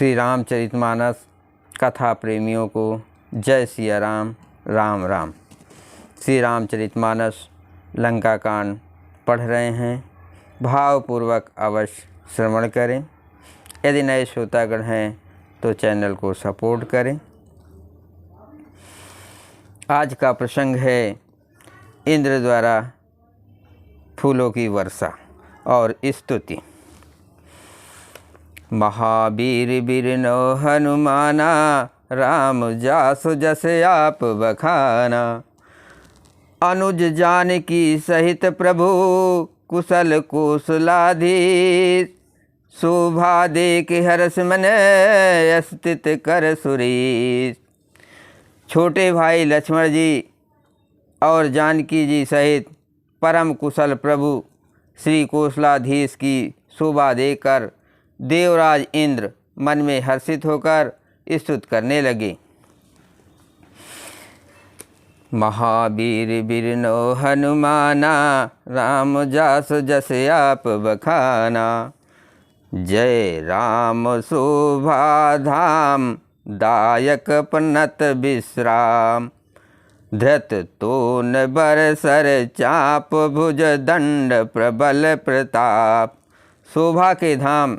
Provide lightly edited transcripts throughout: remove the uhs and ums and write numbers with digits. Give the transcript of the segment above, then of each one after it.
श्री रामचरितमानस कथा प्रेमियों को जय सिया राम। राम राम। श्री रामचरितमानस लंका कांड पढ़ रहे हैं, भावपूर्वक अवश्य श्रवण करें। यदि नए श्रोतागण हैं तो चैनल को सपोर्ट करें। आज का प्रसंग है इंद्र द्वारा फूलों की वर्षा और स्तुति। महावीर बिरनो हनुमाना, राम जासु जस आप बखाना। अनुज जानकी सहित प्रभु, कुशल कुशलाधीश। शोभा देख हर्ष मन, स्थित कर सुरीश। छोटे भाई लक्ष्मण जी और जानकी जी सहित परम कुशल प्रभु श्री कौशलाधीश की शोभा देकर देवराज इंद्र मन में हर्षित होकर स्तुति करने लगे। महावीर बिरनो हनुमाना, राम जास जस आप बखाना। जय राम शोभा धाम, दायक पन्नत विश्राम। धृत तोन बरसर चाप, भुज दंड प्रबल प्रताप। शोभा के धाम,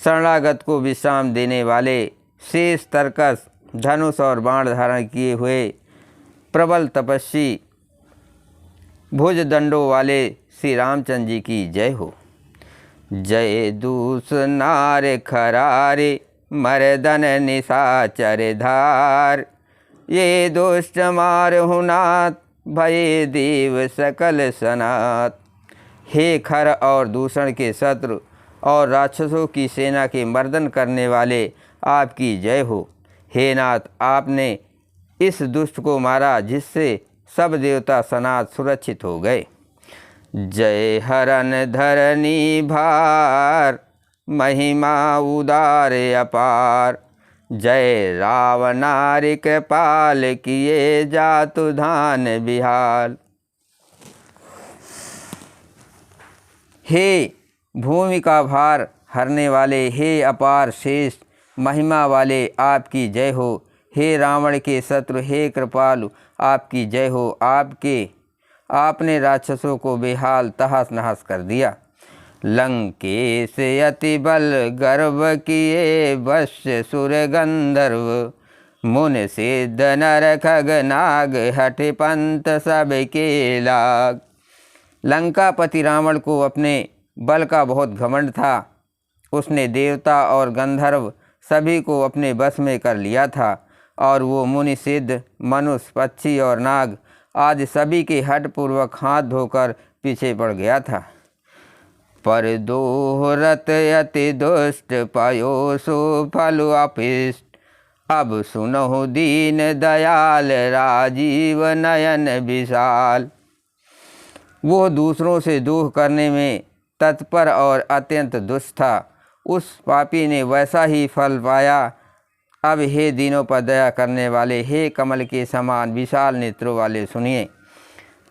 शरणागत को विश्राम देने वाले, शेष तरकस धनुष और बाण धारण किए हुए प्रबल तपस्वी, भुज दंडों वाले श्री रामचंद्र जी की जय हो। जय दूस नार खरारे, मर्दन निशाचर धार। ये दुष्ट मारहु नाथ, भये देव सकल सनात। हे खर और दूषण के शत्रु और राक्षसों की सेना के मर्दन करने वाले, आपकी जय हो। हे नाथ, आपने इस दुष्ट को मारा जिससे सब देवता सनात सुरक्षित हो गए। जय हरन धरनी भार, महिमा उदार अपार। जय रावणारि कृपाल, किए जातु धान बिहाल। हे भूमि का भार हरने वाले, हे अपार श्रेष्ठ महिमा वाले, आपकी जय हो। हे रावण के शत्रु, हे कृपालु, आपकी जय हो। आपने राक्षसों को बेहाल तहस नहस कर दिया। लंकेश अति बल गर्व किए, वश्य सुर गंधर्व। मुन सिद्ध नर खग नाग, हठ पंत सब के लाग। लंकापति रावण को अपने बल का बहुत घमंड था। उसने देवता और गंधर्व सभी को अपने बस में कर लिया था और वो मुनि सिद्ध, मनुष्य, पक्षी और नाग आदि सभी के हठ पूर्वक हाथ धोकर पीछे पड़ गया था। पर दोहरत अति दुष्ट, पायो सो फल अपिष्ट। अब सुनहु दीन दयाल, राजीव नयन विशाल। वो दूसरों से दोह करने में तत्पर और अत्यंत दुष्ट था। उस पापी ने वैसा ही फल पाया। अब हे दीनों पर दया करने वाले, हे कमल के समान विशाल नेत्रों वाले, सुनिए।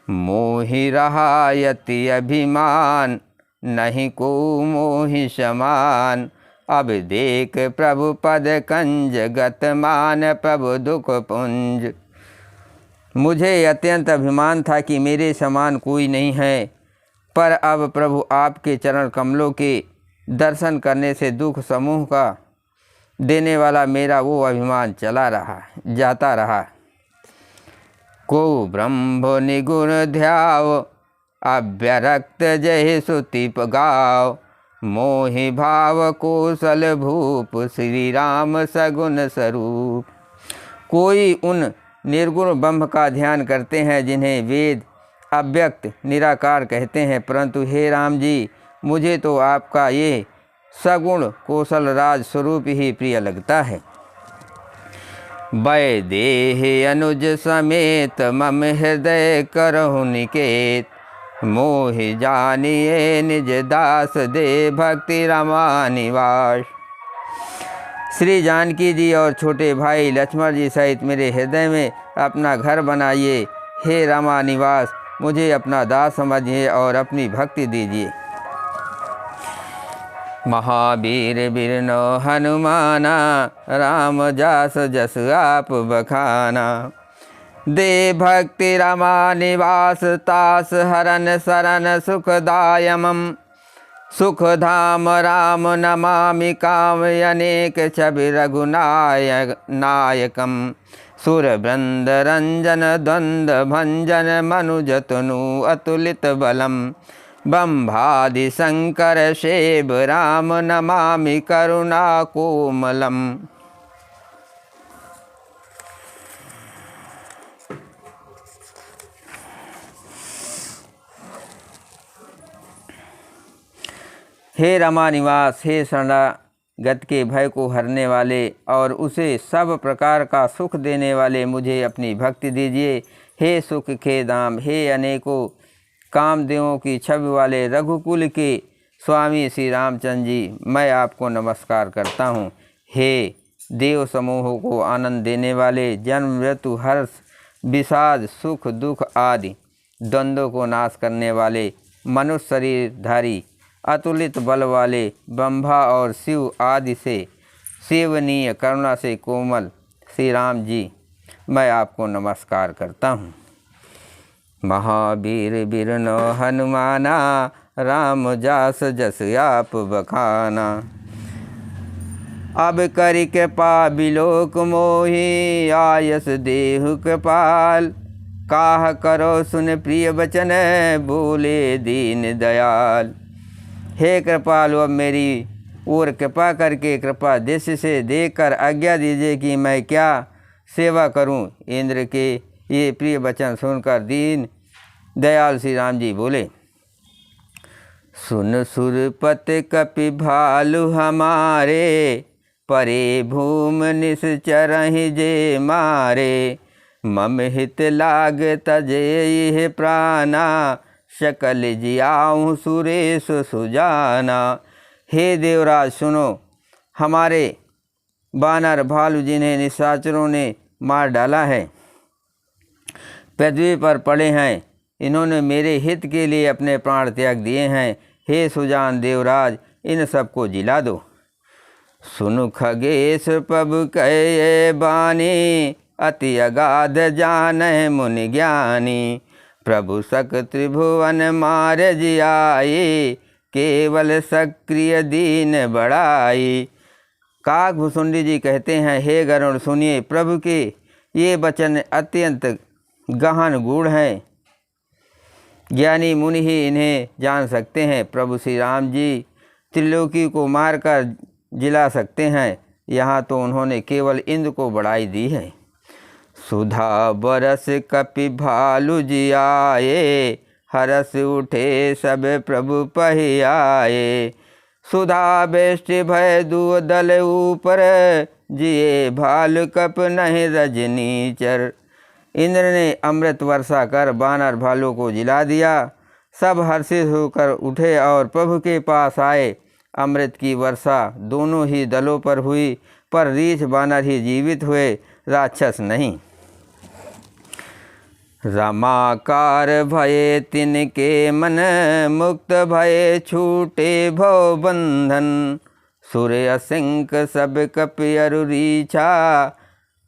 मोहि रहा यति अभिमान, नहीं को मोहि समान। अब देख प्रभु पद कंज, गत मान प्रभु दुख पुंज। मुझे अत्यंत अभिमान था कि मेरे समान कोई नहीं है, पर अब प्रभु आपके चरण कमलों के दर्शन करने से दुख समूह का देने वाला मेरा वो अभिमान जाता रहा। को ब्रह्म निगुण ध्याव, अभ्यरक्त जय सुति गाव। मोहि भाव कौशल भूप, श्री राम सगुण स्वरूप। कोई उन निर्गुण ब्रह्म का ध्यान करते हैं जिन्हें वेद अव्यक्त निराकार कहते हैं, परंतु हे राम जी, मुझे तो आपका ये सगुण कौशल राज स्वरूप ही प्रिय लगता है। वैदेह अनुज समेत, मम हृदय करहु निकेत। मोहि जानिए निज दास, दे भक्ति रमा निवास। श्री जानकी जी और छोटे भाई लक्ष्मण जी सहित मेरे हृदय में अपना घर बनाइए। हे रमा निवास, मुझे अपना दास समझिए और अपनी भक्ति दीजिए। महावीर बिरनो हनुमाना, राम जास जस आप बखाना। दे भक्ति रमा निवास तास, हरन शरण सुखदायमम। सुखधाम राम नमामि, काम अनेक छवि रघुनायकम। सुरवृंद रंजन द्वंद भंजन, मनुजतनु अतुलित बलम। बंभादि शंकर सेव राम, नमामि करुणा कोमलम। हे रमा निवास, हे शरणागत के भय को हरने वाले और उसे सब प्रकार का सुख देने वाले मुझे अपनी भक्ति दीजिए। हे सुख के धाम, हे अनेकों कामदेवों की छवि वाले रघुकुल के स्वामी श्री रामचंद्र जी, मैं आपको नमस्कार करता हूँ। हे देव समूहों को आनंद देने वाले, जन्म मृत्यु हर्ष विषाद सुख दुख आदि द्वंद्वों को नाश करने वाले, मनुष्य शरीरधारी अतुलित बल वाले, ब्रह्मा और शिव आदि से सेवनीय, करुणा से कोमल श्री राम जी, मैं आपको नमस्कार करता हूँ। महावीर बिरनो हनुमाना, राम जास जस आप बखाना। अब करि कृपा बिलोक मोहि, आयस देहु कृपाल। काह करो सुन प्रिय बचन, बोले दीन दयाल। हे कृपालु, अब मेरी ओर कृपा करके कृपा दृष्टि से देखकर आज्ञा दीजिए कि मैं क्या सेवा करूं। इंद्र के ये प्रिय वचन सुनकर दीन दयाल श्री राम जी बोले, सुन सुरपत कपि भालु हमारे, परे भूम निश्चरहि जे मारे। मम हित लाग तजे यह प्राणा, सकल जियाऊँ सुरेश सुजाना। हे देवराज सुनो, हमारे बानर भालू जिन्हें निशाचरों ने मार डाला है, पृथ्वी पर पड़े हैं, इन्होंने मेरे हित के लिए अपने प्राण त्याग दिए हैं। हे सुजान देवराज, इन सबको जिला दो। सुनु खगेश प्रभु कहे बानी, अति अगाध जानह मुनि ज्ञानी। प्रभु सक त्रिभुवन मार जियाए, केवल सक्रिय दीन बढ़ाई। काकभुसुंडी जी कहते हैं, हे गरुड़ सुनिए, प्रभु के ये वचन अत्यंत गहन गूढ़ हैं, ज्ञानी मुनि ही इन्हें जान सकते हैं। प्रभु श्री राम जी त्रिलोकी को मारकर जिला सकते हैं, यहाँ तो उन्होंने केवल इंद्र को बढ़ाई दी है। सुधा बरस कपि भालु जियाए, हरस उठे सब प्रभु पहियाए। सुधा बेष्टि भय दु दल ऊपर, जिए भालु कप नहीं रजनीचर। इंद्र ने अमृत वर्षा कर बानर भालू को जिला दिया। सब हर्षित होकर उठे और प्रभु के पास आए। अमृत की वर्षा दोनों ही दलों पर हुई, पर रीछ बानर ही जीवित हुए, राक्षस नहीं। रमाकार भये तिनके मन, मुक्त भये छूटे भव बंधन। सूर्य असंक सब कपि अरु रीछा,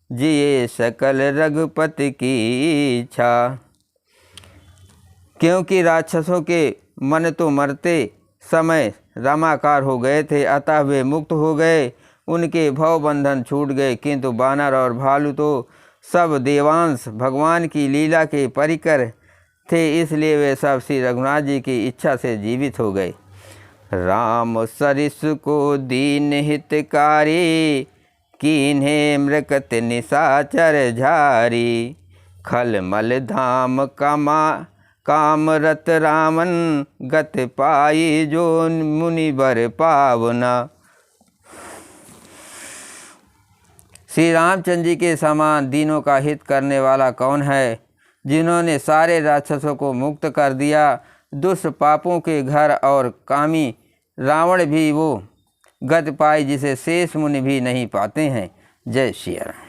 जिए सकल रघुपति की इच्छा। क्योंकि राक्षसों के मन तो मरते समय रामाकार हो गए थे, अतः वे मुक्त हो गए, उनके भव बंधन छूट गए। किंतु बानर और भालू तो सब देवांश भगवान की लीला के परिकर थे, इसलिए वे सब श्री रघुनाथ जी की इच्छा से जीवित हो गए। राम सरिस को दीन हितकारी, कीन्हे मृकत निशाचर झारी। खलमल धाम कामरत रामन, गत पाई जो मुनिवर पावना। श्री रामचंद्र जी के समान दीनों का हित करने वाला कौन है, जिन्होंने सारे राक्षसों को मुक्त कर दिया। दुष्ट पापों के घर और कामी रावण भी वो गति पाई जिसे शेष मुनि भी नहीं पाते हैं। जय श्री राम।